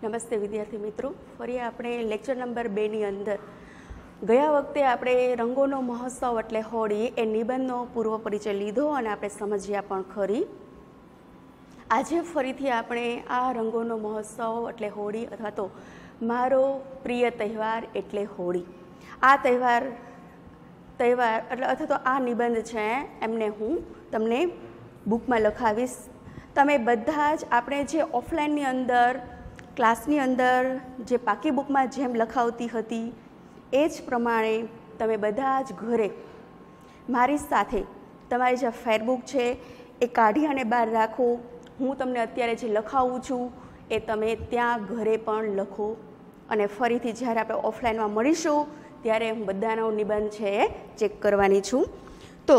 નમસ્તે વિદ્યાર્થી મિત્રો, ફરી આપણે લેક્ચર નંબર 2 ની અંદર ગયા વખતે આપણે રંગોનો મહોત્સવ એટલે હોળી એ નિબંધનો પૂર્વ પરિચય લીધો અને આપણે સમજ્યા પણ ખરી. આજે ફરીથી આપણે આ રંગોનો મહોત્સવ એટલે હોળી અથવા તો મારો પ્રિય તહેવાર એટલે હોળી, આ તહેવાર એટલે અથવા તો આ નિબંધ છે એમને હું તમને બુકમાં લખાવીશ. તમે બધા જ આપણે જે ઓફલાઈનની અંદર ક્લાસની અંદર જે પાકી બુકમાં જેમ લખાવતી હતી એ જ પ્રમાણે તમે બધા જ ઘરે મારી સાથે તમારી જે ફેરબુક છે એ કાઢી અને બહાર રાખો. હું તમને અત્યારે જે લખાવું છું એ તમે ત્યાં ઘરે પણ લખો અને ફરીથી જ્યારે આપણે ઓફલાઈનમાં મળીશું ત્યારે હું બધાનો નિબંધ છે એ ચેક કરવાની છું. તો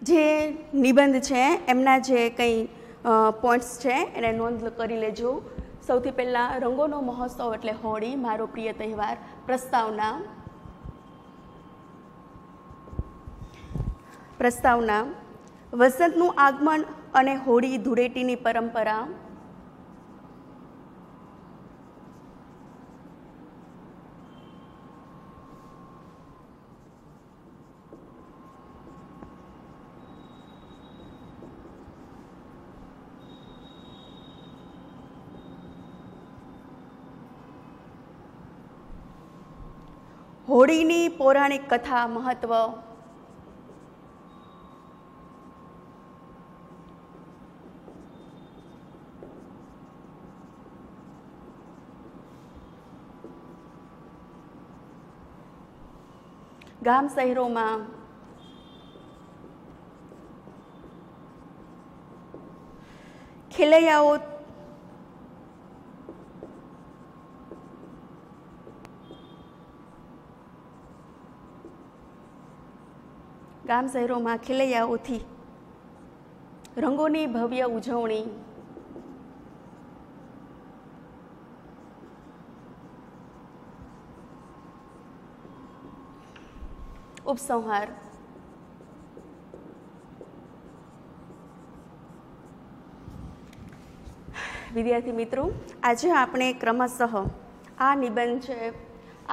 જે નિબંધ છે એમના જે કંઈ પોઈન્ટ્સ છે એને નોંધ કરી લેજો. સૌથી પહેલાં રંગોનો મહોત્સવ એટલે હોળી મારો પ્રિય તહેવાર. પ્રસ્તાવના વસંતનું આગમન અને હોળી ધૂળેટીની પરંપરા. હોળીની પૌરાણિક કથા મહત્વ. ગામ શહેરોમાં ખેલૈયાઓ ખેલૈયાઓથી રંગોની ભવ્ય ઉજવણી. ઉપસંહાર. વિદ્યાર્થી મિત્રો, આજે આપણે ક્રમશઃ આ નિબંધ છે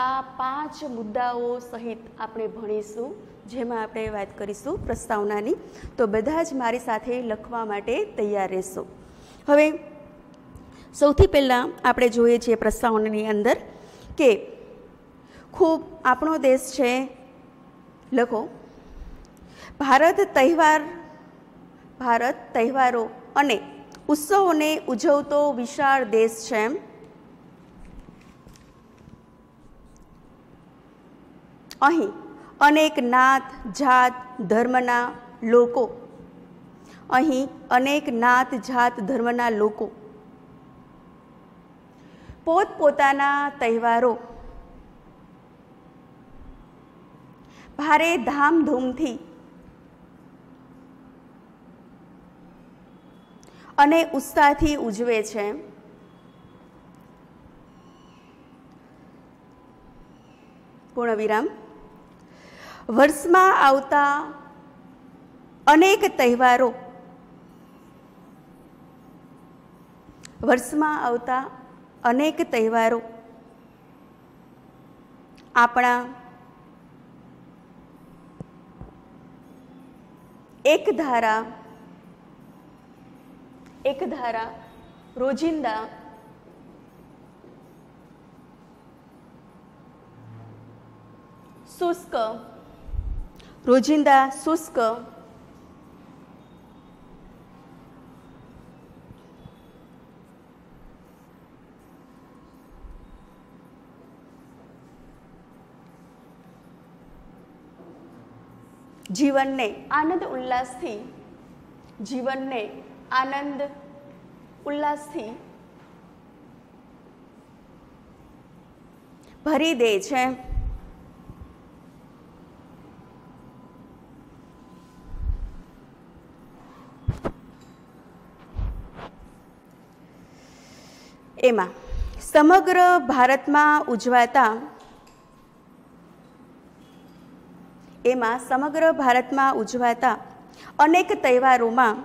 આ 5 મુદ્દાઓ સહિત આપણે ભણીશું, જેમાં આપણે વાત કરીશું પ્રસ્તાવનાની. તો બધા જ મારી સાથે લખવા માટે તૈયાર રહેશો. હવે સૌથી પહેલાં આપણે જોઈએ છીએ પ્રસ્તાવનાની અંદર કે ખૂબ આપણો દેશ છે, લખો, ભારત તહેવારો અને ઉત્સવોને ઉજવતો વિશાળ દેશ છે. અહીં અનેક નાત જાત ધર્મના લોકો પોતપોતાના તહેવારો ભારે ધામધૂમથી અને ઉત્સાહથી ઉજવે છે. પૂર્ણવિરામ. વર્ષમાં આવતા અનેક તહેવારો આપણા એકધારા રોજિંદા શુષ્ક જીવનને આનંદ ઉલ્લાસથી ભરી દે છે. એમાં સમગ્ર ભારતમાં ઉજવાતા અનેક તહેવારોમાં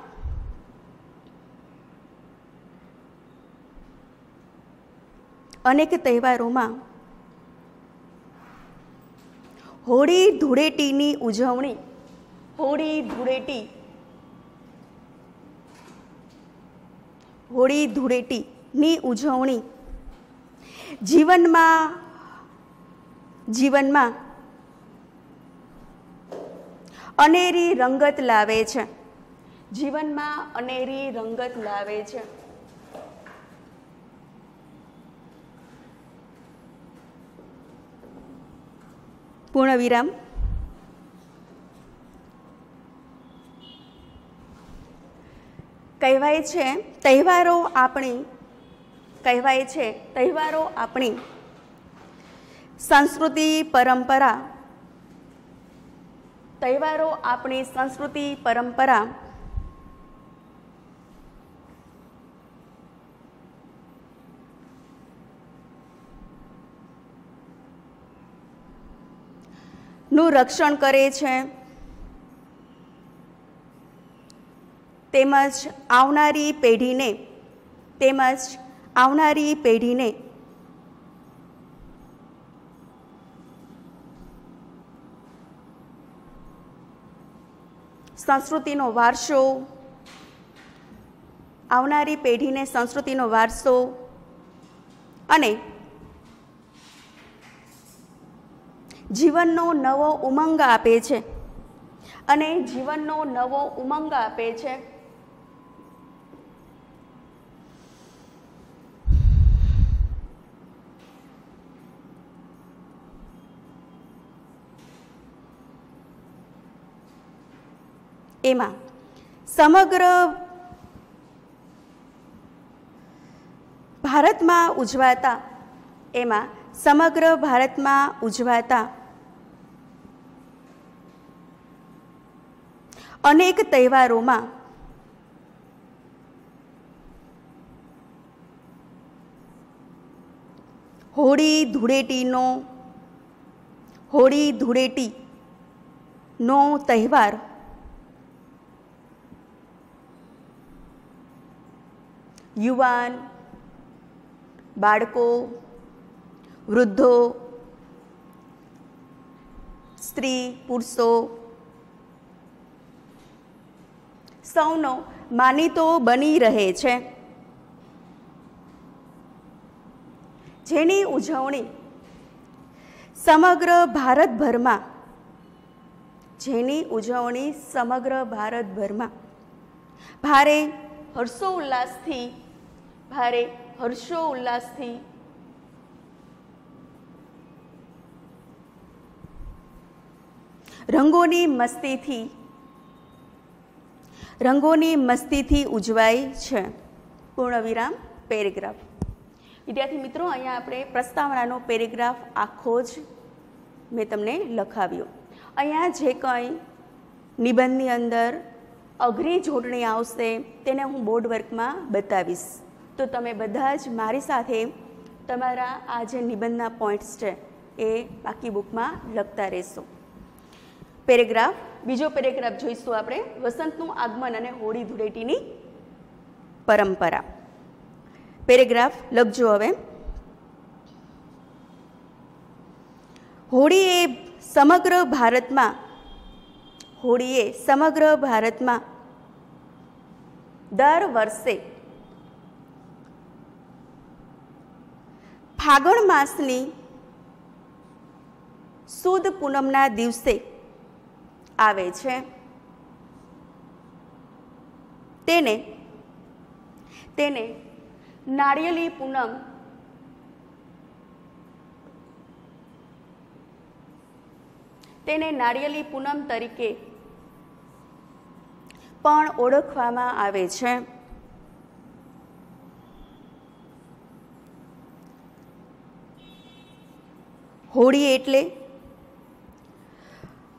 અનેક તહેવારોમાં હોળી ધૂળેટીની ઉજવણી, હોળી ધૂળેટીની ઉજવણી જીવનમાં અનેરી રંગત લાવે છે. જીવનમાં અનેરી રંગત લાવે છે. પૂર્ણ વિરામ. કહેવાય છે તહેવારો આપણી સંસ્કૃતિ પરંપરા, તહેવારો આપણી સંસ્કૃતિ પરંપરા નું રક્ષણ કરે છે, તેમજ આવનારી પેઢીને સંસ્કૃતિનો વારસો અને જીવનનો નવો ઉમંગ આપે છે. એમાં સમગ્ર ભારતમાં ઉજવાતા અનેક તહેવારોમાં હોળી ધૂળેટીનો તહેવાર યુવાન, બાળકો, વૃદ્ધો, સ્ત્રી, પુરુષો સૌનો માનીતો બની રહે છે. જેની ઉજવણી સમગ્ર ભારતભરમાં ભારે હર્ષોલ્લાસથી રંગોની મસ્તીથી ઉજવાય છે. પૂર્ણ વિરામ. પેરેગ્રાફ. વિદ્યાર્થી મિત્રો, અહીંયા આપણે પ્રસ્તાવનાનો પેરેગ્રાફ આખો જ મેં તમને લખાવ્યો. અહીંયા જે કંઈ નિબંધની અંદર અઘરી જોડણી આવશે તેને હું બોર્ડ વર્કમાં બતાવીશ, તો તમે બધા જ મારી સાથે તમારા આ જે નિબંધના પોઈન્ટ્સ છે એ બાકી બુકમાં લખતા રહેશો. પેરેગ્રાફ. બીજો પેરેગ્રાફ જોઈશું આપણે, વસંતનું આગમન અને હોળી ધૂળેટીની પરંપરા. પેરેગ્રાફ લખજો હવે. હોળીએ સમગ્ર ભારતમાં દર વર્ષે ફાગણ માસની સુદ પૂનમના દિવસે આવે છે. તેને નાળિયેરી પૂનમ તરીકે પણ ઓળખવામાં આવે છે. હોળી એટલે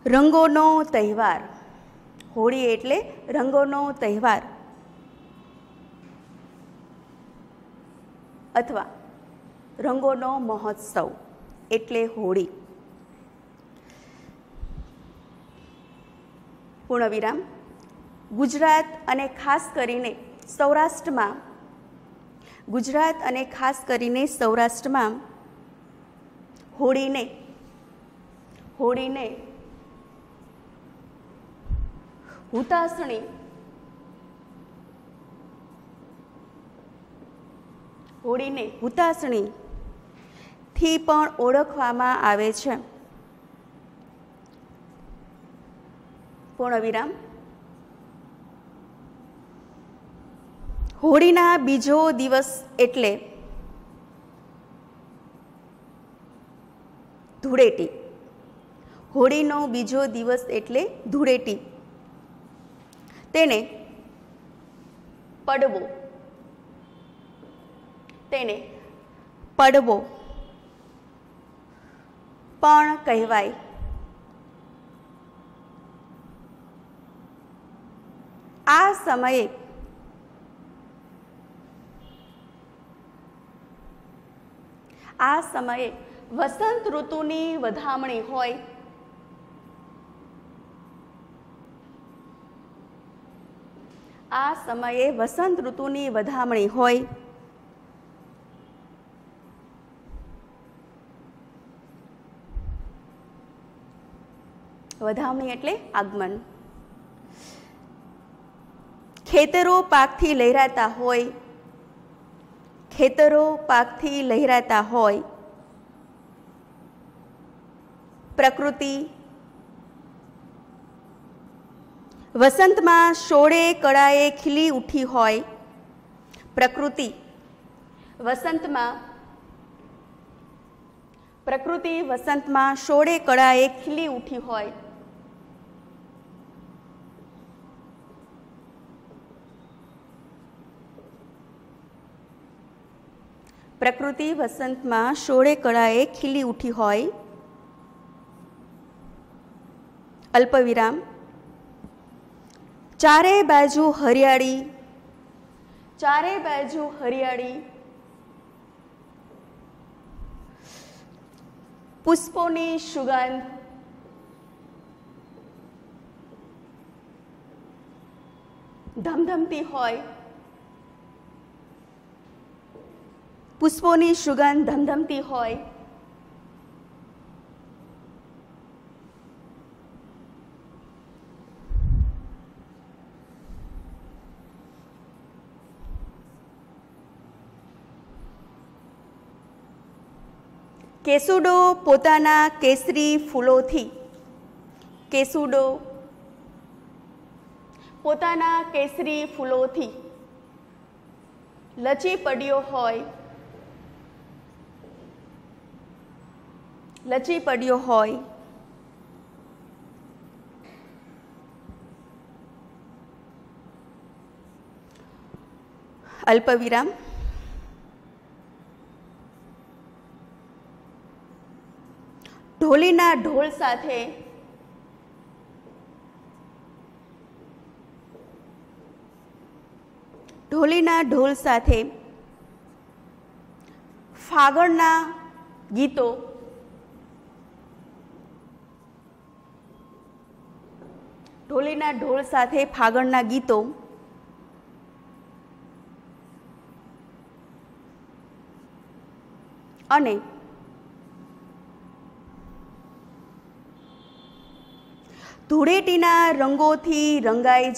રંગોનો તહેવાર. અથવા રંગોનો મહોત્સવ એટલે હોળી. પૂર્ણ વિરામ. ગુજરાત અને ખાસ કરીને સૌરાષ્ટ્રમાં ગુજરાત અને ખાસ કરીને સૌરાષ્ટ્રમાં હોળીને હુતાસણી થી પણ ઓળખવામાં આવે છે. પૂર્ણવિરામ. હોળીના બીજો દિવસ એટલે ધૂળેટી. હોળીનો બીજો દિવસ એટલે ધૂળેટી. તેને પડવો પણ કહેવાય. આ સમયે વસંત ઋતુની વધામણી હોય. વધામણી એટલે આગમન. ખેતરો પાકથી લહેરાતા હોય. પ્રકૃતિ વસંતમાં શોળે કળાએ ખીલી ઉઠી હોય. પ્રકૃતિ વસંતમાં શોળે કળાએ ખીલી ઉઠી હોય. પ્રકૃતિ વસંતમાં શોળે કળાએ ખીલી ઉઠી હોય. અલ્પવિરામ. ચારે બાજુ હરિયાળી. પુષ્પોની સુગંધ. ધમધમતી હોય. કેસુડો પોતાના કેસરી ફૂલોથી લચી પડ્યો હોય. અલ્પવિરામ. ઢોલીના ઢોલ સાથે ફાગણના ગીતો અને ધૂળેટીના રંગોથી રંગાઈ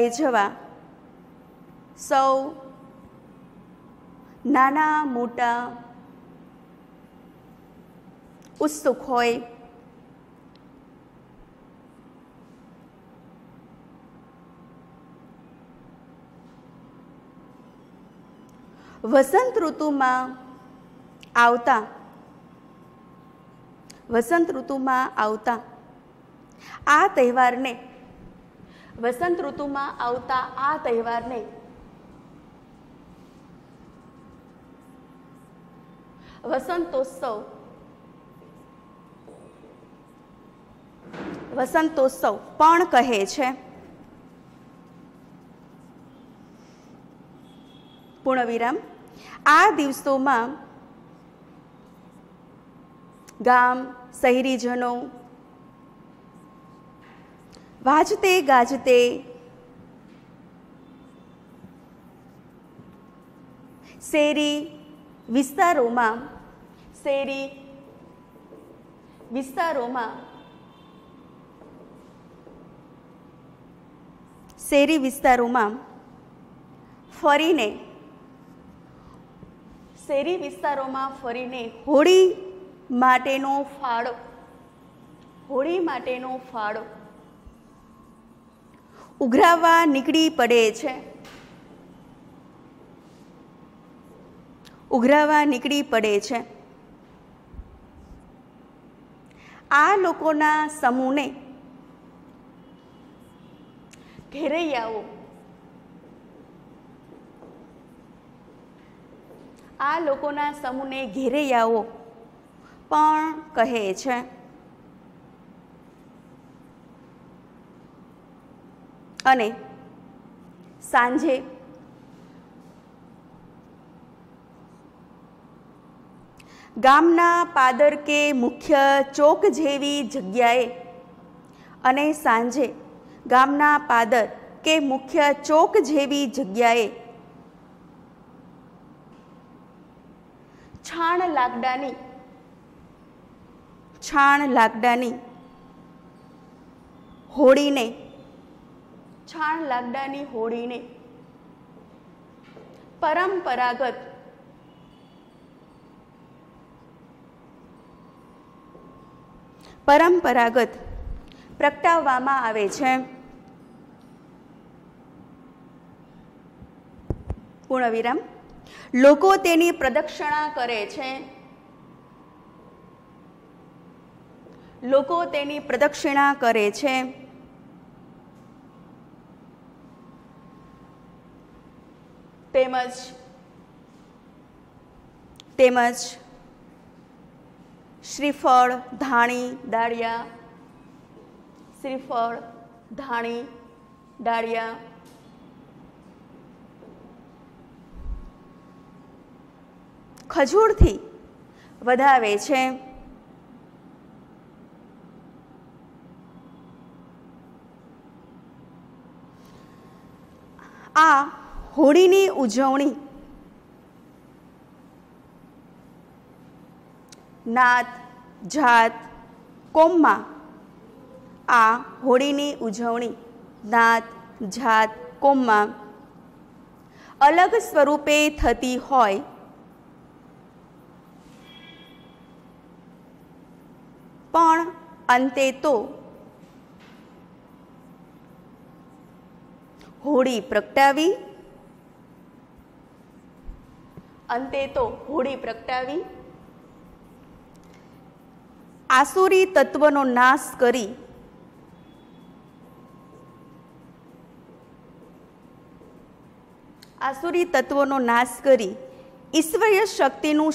જવા સૌ નાના મોટા ઉત્સુક હોય. વસંત ઋતુમાં આવતા આ તહેવારને વસંતોત્સવ પણ કહે છે. પૂર્ણવિરામ. આ દિવસોમાં ગામ શહેરીજનો વાજતે ગાજતે શહેરી વિસ્તારોમાં શહેરી વિસ્તારોમાં શહેરી વિસ્તારોમાં ફરીને શહેરી વિસ્તારોમાં ફરીને હોળી માટેનો ફાળો ઉઘરાવવા નીકળી પડે છે. આ લોકોના સમૂહને ઘેરૈયાઓ પણ કહે છે. અને સાંજે ગામના પાદર કે મુખ્ય ચોક જેવી જગ્યાએ છાણ લાકડાની હોળીને પરંપરાગત પ્રગટાવવામાં આવે છે. પૂર્ણવિરામ. લોકો તેની પ્રદક્ષિણા કરે છે. તેમજ શ્રીફળ ધાણી દાળિયા ખજૂરથી વધાવે છે. આ હોળીની ઉજવણી નાત જાત કોમમાં અલગ સ્વરૂપે થતી હોય પણ અંતે તો હોળી પ્રગટાવી આસુરી તત્વનો નાશ કરી ઈશ્વરીય શક્તિનું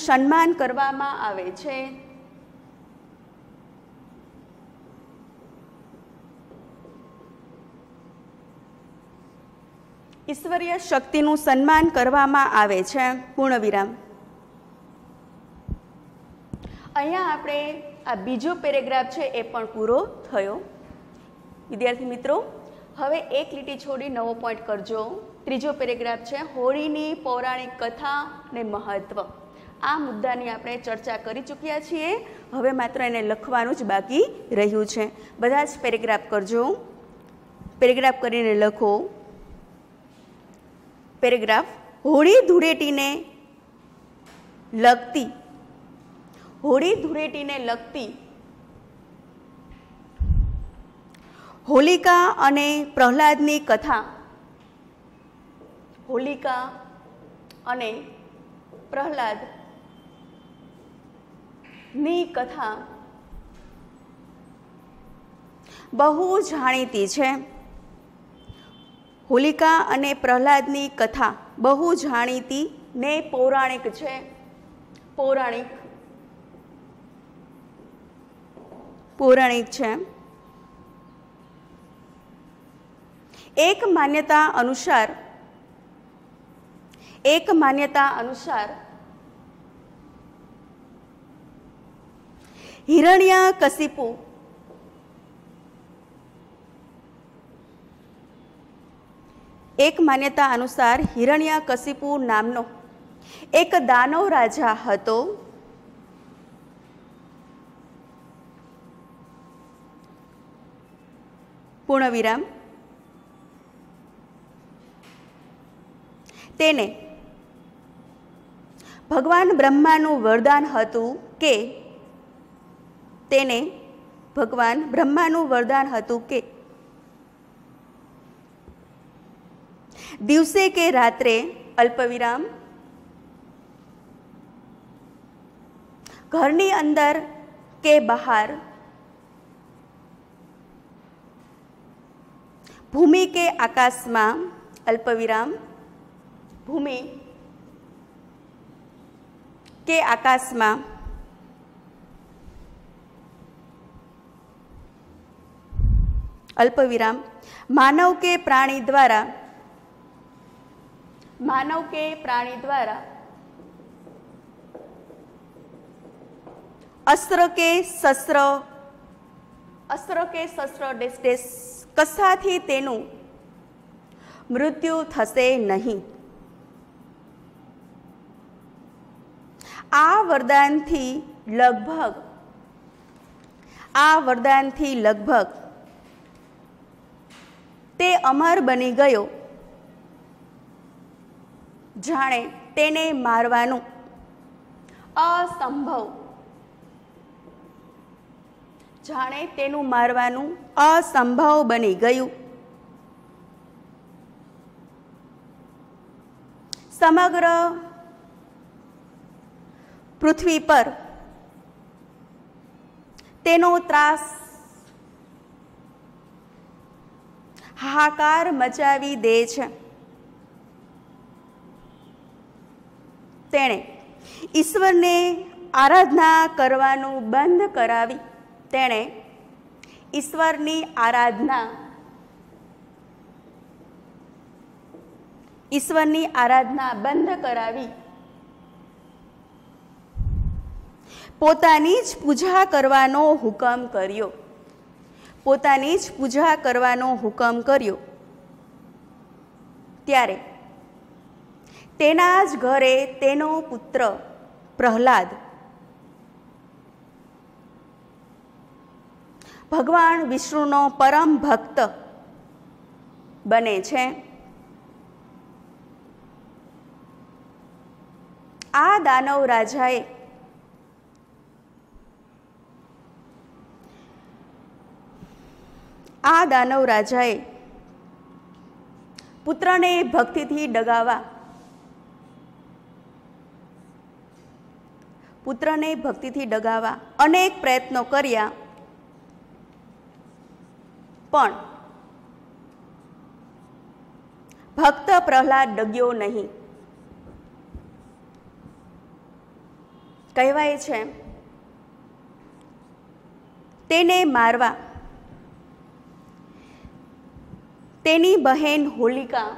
સન્માન કરવામાં આવે છે. પૂર્ણવિરામ. અહીંયા આપણે આ બીજો પેરેગ્રાફ છે એ પણ પૂરો થયો. વિદ્યાર્થી મિત્રો, હવે એક લીટી છોડી નવો પોઈન્ટ કરજો. ત્રીજો પેરેગ્રાફ છે હોળીની પૌરાણિક કથા ને મહત્વ. આ મુદ્દાની આપણે ચર્ચા કરી ચૂક્યા છીએ. હવે માત્ર એને લખવાનું જ બાકી રહ્યું છે. બધા જ પેરેગ્રાફ કરજો. પેરેગ્રાફ કરીને લખો. પેરેગ્રાફ હોળી ધૂળેટીને લગતી હોલિકા અને પ્રહલાદની કથા બહુ જાણીતી છે. હોલિકા અને પ્રહલાદની કથા બહુ જાણીતી ને પૌરાણિક છે. એક માન્યતા અનુસાર હિરણ્યકશિપુ નામનો એક દાનવ રાજા હતો. પૂર્ણ વિરામ. તેને ભગવાન બ્રહ્માનું વરદાન હતું કે દિવસે કે રાત્રે અલ્પવિરામ ઘરની અંદર કે બહાર, ભૂમિ કે આકાશમાં અલ્પવિરામ ભૂમિ કે આકાશમાં અલ્પવિરામ માનવ કે પ્રાણી દ્વારા અસ્ત્ર કે શસ્ત્ર ડેશ કશાથી તેનું મૃત્યુ થશે નહીં. આ વરદાનથી લગભગ તે અમર બની ગયો. જાણે તેને મારવાનું અસંભવ બની ગયું. સમગ્ર પૃથ્વી પર તેનો ત્રાસ હાહાકાર મચાવી દે છે. તેણે ઈશ્વરને આરાધના કરવાનું બંધ કરાવી. ઈશ્વરની આરાધના બંધ કરાવી પોતાની જ પૂજા કરવાનો હુકમ કર્યો. ત્યારે તેના જ ઘરે તેનો પુત્ર પ્રહલાદ ભગવાન વિષ્ણુનો પરમ ભક્ત બને છે. આ દાનવ રાજાએ પુત્રને ભક્તિથી ડગાવવા અનેક પ્રયત્નો કર્યા, પણ ભક્ત પ્રહલાદ ડગ્યો નહીં. કહેવાય છે તેને મારવા તેની બહેન હોલિકા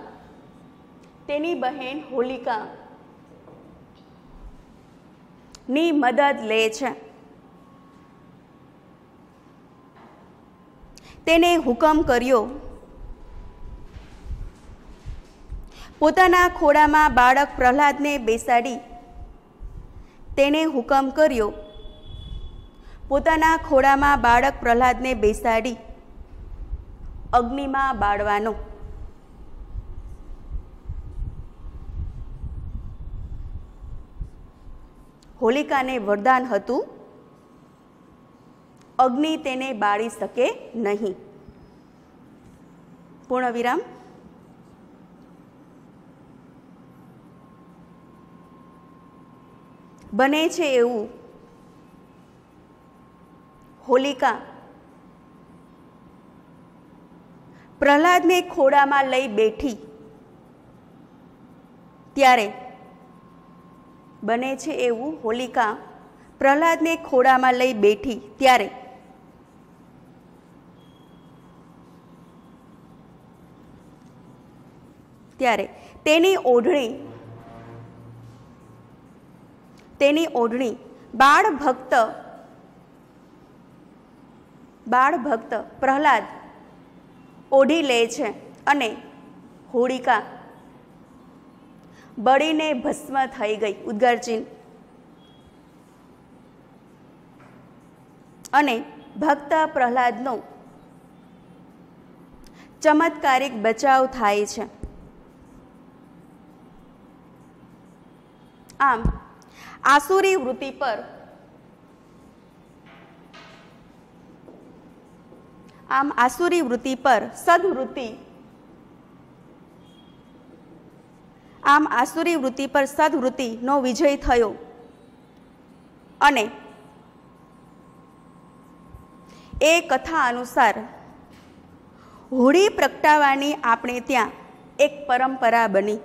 ની મદદ લે છે. તેને હુકમ કર્યો પોતાના ખોળામાં બાળક પ્રહલાદને બેસાડી અગ્નિમાં બાળવાનો. હોલિકાને વરદાન હતું અગ્નિ તેને બાળી શકે નહીં. પૂર્ણ વિરામ. બને છે એવું હોલિકા પ્રહલાદને ખોળામાં લઈ બેઠી ત્યારે તેની ઓઢણી બાળ ભક્ત પ્રહલાદ ઓઢી લે છે અને બળીને ભસ્મ થઈ ગઈ, ઉદ્ગાર ચિહ્ન. અને ભક્ત પ્રહલાદનો ચમત્કારિક બચાવ થાય છે. આમ આસુરી વૃત્તિ પર સદવૃત્તિનો વિજય થયો અને એ કથા અનુસાર હોળી પ્રગટાવવાની આપણે ત્યાં એક પરંપરા બની.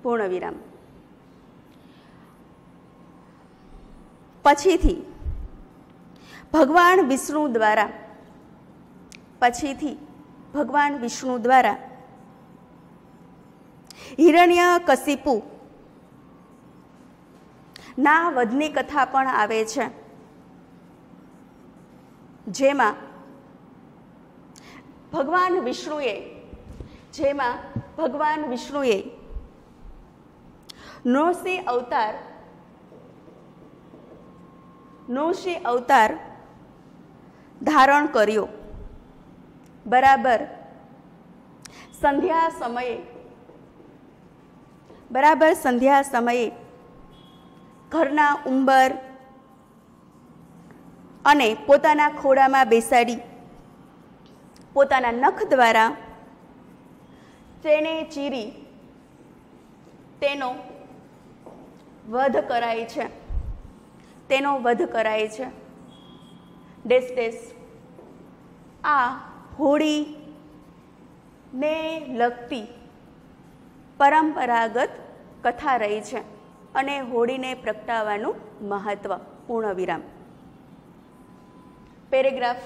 પૂર્ણ વિરામ. પછીથી ભગવાન વિષ્ણુ દ્વારા હિરણ્યકશિપુ ના વધની કથા પણ આવે છે, જેમાં ભગવાન વિષ્ણુએ નૃસિંહ અવતાર ધારણ કર્યો. બરાબર સંધ્યા સમયે ઘરના ઉંબર અને પોતાના ખોળામાં બેસાડી પોતાના નખ દ્વારા તેને ચીરી તેનો વધ કરાય છે. આ હોળીને લગતી પરંપરાગત કથા રહી છે અને હોળીને પ્રગટાવવાનું મહત્વ. પૂર્ણ વિરામ. પેરેગ્રાફ.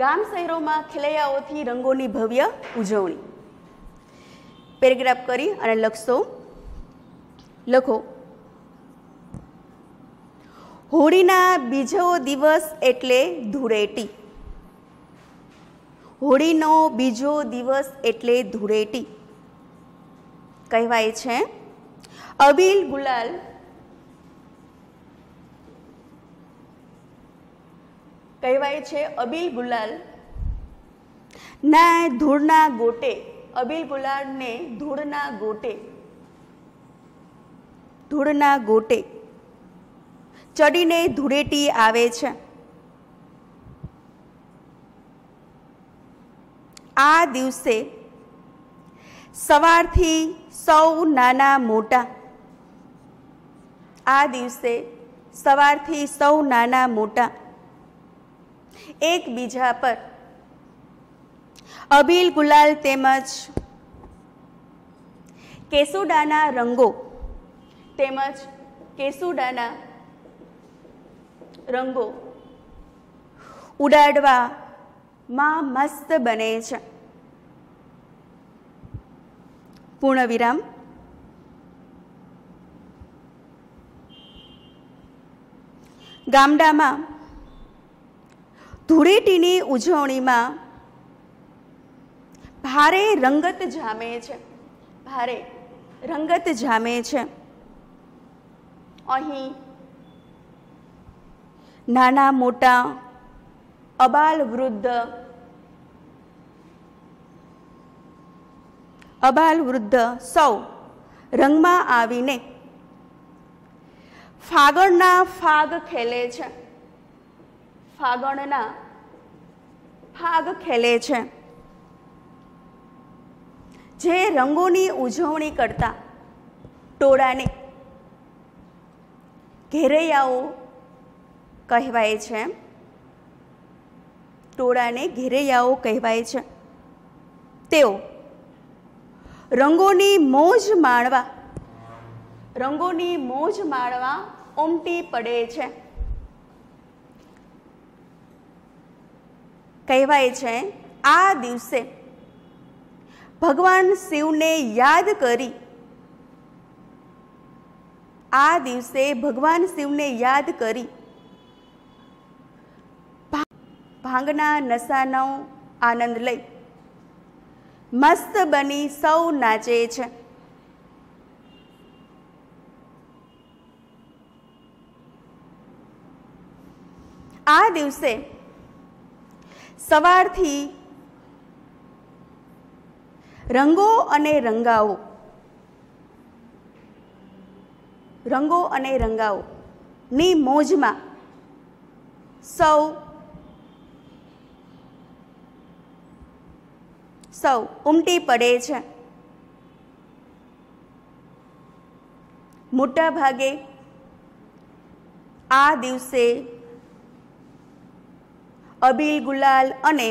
ગામ શહેરોમાં ખેલૈયાઓથી રંગોની ભવ્ય ઉજવણી. પેરેગ્રાફ કરી અને લખો. હોળીના બીજો દિવસ એટલે ધૂળેટી. હોળીનો બીજો દિવસ એટલે ધૂળેટી કહેવાય છે. અબીલ ગુલાલ ના ધૂળના ગોટે ચડીને ધૂળેટી આવે છે. આ દિવસે સવારથી સૌ નાના મોટા એકબીજા પર અબીલ ગુલાલ તેમજ કેસુડાના રંગો ઉડાડવામાં મસ્ત બને છે. પૂર્ણ વિરામ. ગામડામાં ધૂળેટીની ઉજવણીમાં ભારે રંગત જામે છે. અહીં નાના મોટા અબાલ વૃદ્ધ સૌ રંગમાં આવીને ફાગણના ફાગ ખેલે છે. જે રંગોની ઉજવણી કરતા ટોળાને ઘેરૈયાઓ કહેવાય છે. તેઓ રંગોની મોજ માણવા ઉમટી પડે છે. કહેવાય છે આ દિવસે ભગવાન શિવને યાદ કરી ભાંગના નશાનો આનંદ લઈ મસ્ત બની સૌ નાચે છે. આ દિવસે સવારથી રંગો અને રંગાઓ, રંગો અને રંગાઓ ની મોજમાં સૌ ઉમટી પડે છે. મોટા ભાગે આ દિવસે અબીલ ગુલાલ અને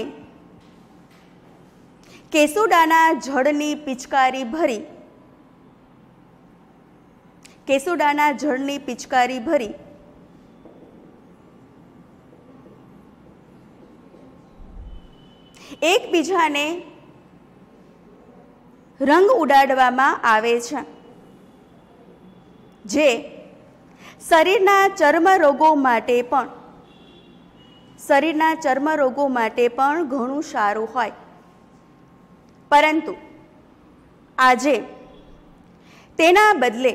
કેસુડાના જળની પિચકારી ભરી એકબીજાને રંગ ઉડાડવામાં આવે છે, જે શરીરના ચર્મરોગો માટે પણ ઘણું સારું હોય. પરંતુ આજે તેના બદલે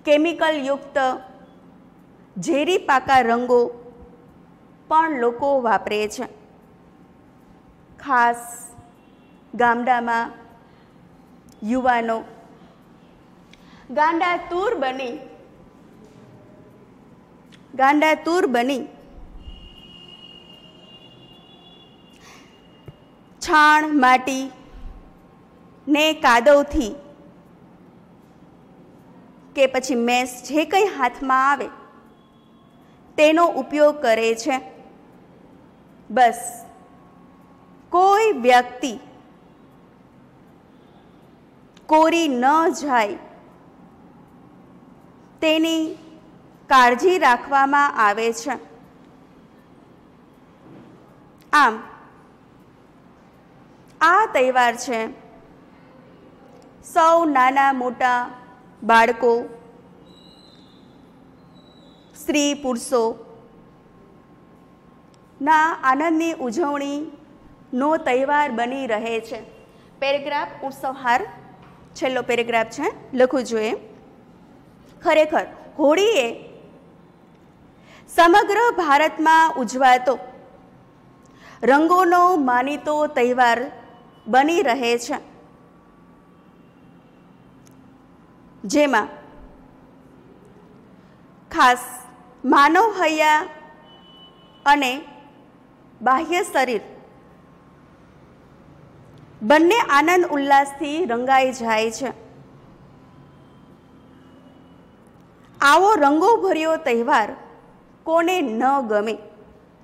કેમિકલ યુક્ત ઝેરી પાકા રંગો પણ લોકો વાપરે છે. ખાસ ગામડામાં યુવાનો ગાંડાતુર બની છાણ માટી ને કાદવથી કે પછી મેસ જે કંઈ હાથમાં આવે તેનો ઉપયોગ કરે છે. બસ કોઈ વ્યક્તિ કોરી ન જાય તેની કાળજી રાખવામાં આવે છે. આમ આ તહેવાર છે સૌ નાના મોટા બાળકો, સ્ત્રી પુરુષો ના આનંદની ઉજવણીનો તહેવાર બની રહે છે. પેરેગ્રાફ ઉપસંહાર છેલ્લો પેરેગ્રાફ છે, લખવું જોઈએ. ખરેખર હોળી એ સમગ્ર ભારતમાં ઉજવાતો રંગોનો માનીતો તહેવાર બની રહે છે, જેમાં ખાસ માનવ હૈયા અને બાહ્ય શરીર બંને આનંદ ઉલ્લાસથી રંગાઈ જાય છે. આવો રંગોભર્યો તહેવાર કોને ન ગમે?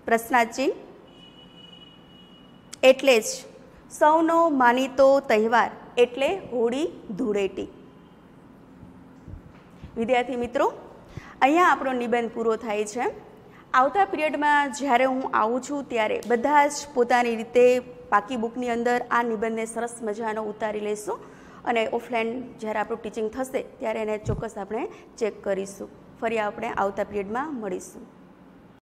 પ્રશ્નાર્થ. એટલે જ સૌનો માનીતો તહેવાર એટલે હોળી ધૂળેટી. વિદ્યાર્થી મિત્રો, અહીંયા આપણો નિબંધ પૂરો થાય છે. આવતા પિરિયડમાં જ્યારે હું આવું છું ત્યારે બધા જ પોતાની રીતે પાકી બુકની અંદર આ નિબંધને સરસ મજાનો ઉતારી લઈશું અને ઓફલાઈન જ્યારે આપણું ટીચિંગ થશે ત્યારે એને ચોક્કસ આપણે ચેક કરીશું. ફરી આપણે આવતા પિરિયડમાં મળીશું.